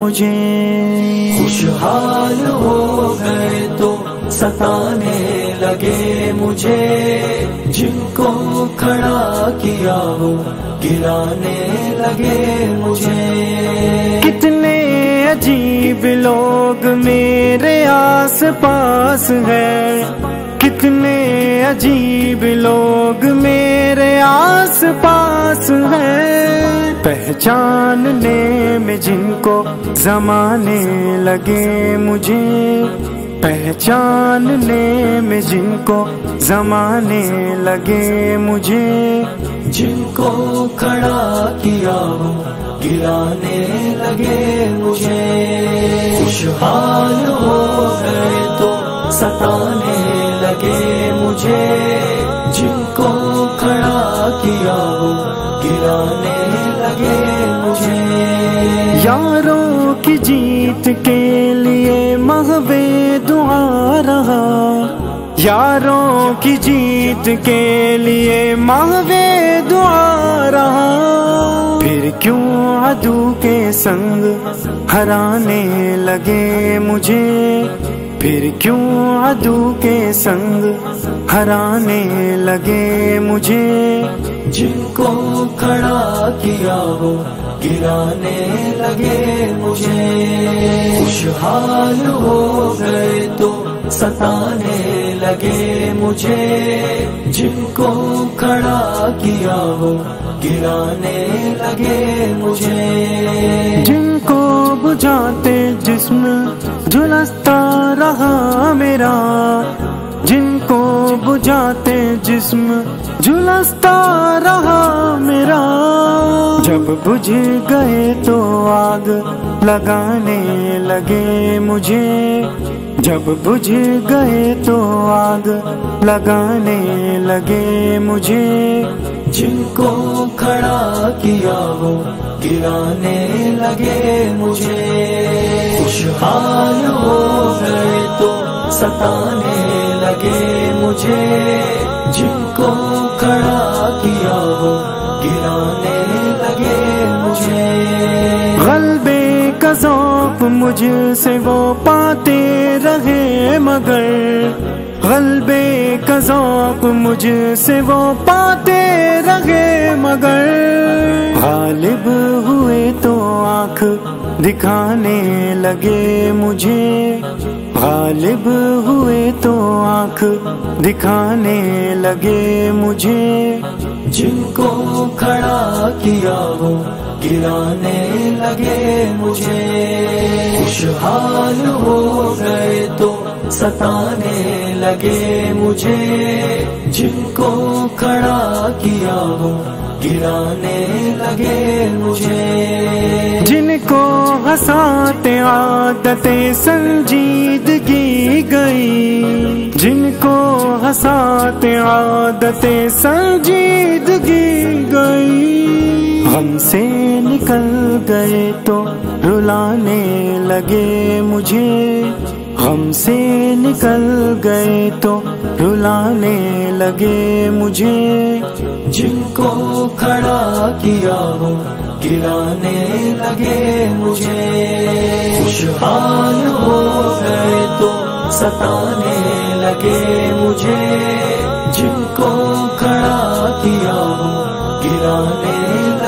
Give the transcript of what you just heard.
مجھے خوشحال ہو گئے تو ستانے لگے مجھے، جن کو کھڑا کیا وہ گرانے لگے مجھے۔ کتنے عجیب لوگ میرے آس پاس ہیں، کتنے عجیب لوگ میرے آس پاس ہیں، پہچاننے میں جن کو زمانے لگے مجھے، پہچاننے میں جن کو زمانے لگے مجھے، جن کو کھڑا کیا وہ گرانے لگے مجھے۔ خوشحال ہو گئے تو ستانے لگے مجھے، جن کو کھڑا کیا وہ گرانے لگے مجھے۔ یاروں کی جیت کے لیے محو دعا رہا، یاروں کی جیت کے لیے محو دعا رہا، پھر کیوں عدو کے سنگ ہرانے لگے مجھے، پھر کیوں عدو کے سنگ ہرانے لگے مجھے، جن کو کھڑا کیا وہ گرانے لگے مجھے۔ خوشحال ہو گئے تو ستانے لگے مجھے، جن کو کھڑا کیا وہ گرانے لگے مجھے۔ جن کو بجھاتے جسم جھلستا رہا میرا، جن کو بجھاتے جسم جھلستا رہا میرا، جب بجھ گئے تو آگ لگانے لگے مجھے، جب بجھ گئے تو آگ لگانے لگے مجھے، جن کو کھڑا کیا وہ گرانے لگے مجھے۔ خوشحال ہو گئے تو ستانے لگے مجھے، جن کو کھڑا کیا وہ گرانے لگے مجھے۔ غلبے کا ذوق مجھ سے وہ پاتے رہے مگر، غلبے کا ذوق مجھ سے وہ پاتے رہے مگر، غالب ہوئے تو آنکھ دکھانے لگے مجھے، غالب ہوئے تو آنکھ دکھانے لگے مجھے، جن کو کھڑا کیا وہ گرانے لگے مجھے۔ خوشحال ہو گئے تو ستانے لگے مجھے، جن کو کھڑا کیا وہ گرانے لگے مجھے۔ جن کو ہنساتے عادتیں سنجیدگی گئی، جن کو ہنساتے عادتیں سنجیدگی گئی، غم سے نکل گئے تو رلانے لگے مجھے، غم سے نکل گئے تو رلانے لگے مجھے، جن کو کھڑا کیا وہ گرانے لگے مجھے۔ خوشحال ہو گئے تو ستانے لگے مجھے، جن کو کھڑا کیا وہ گرانے لگے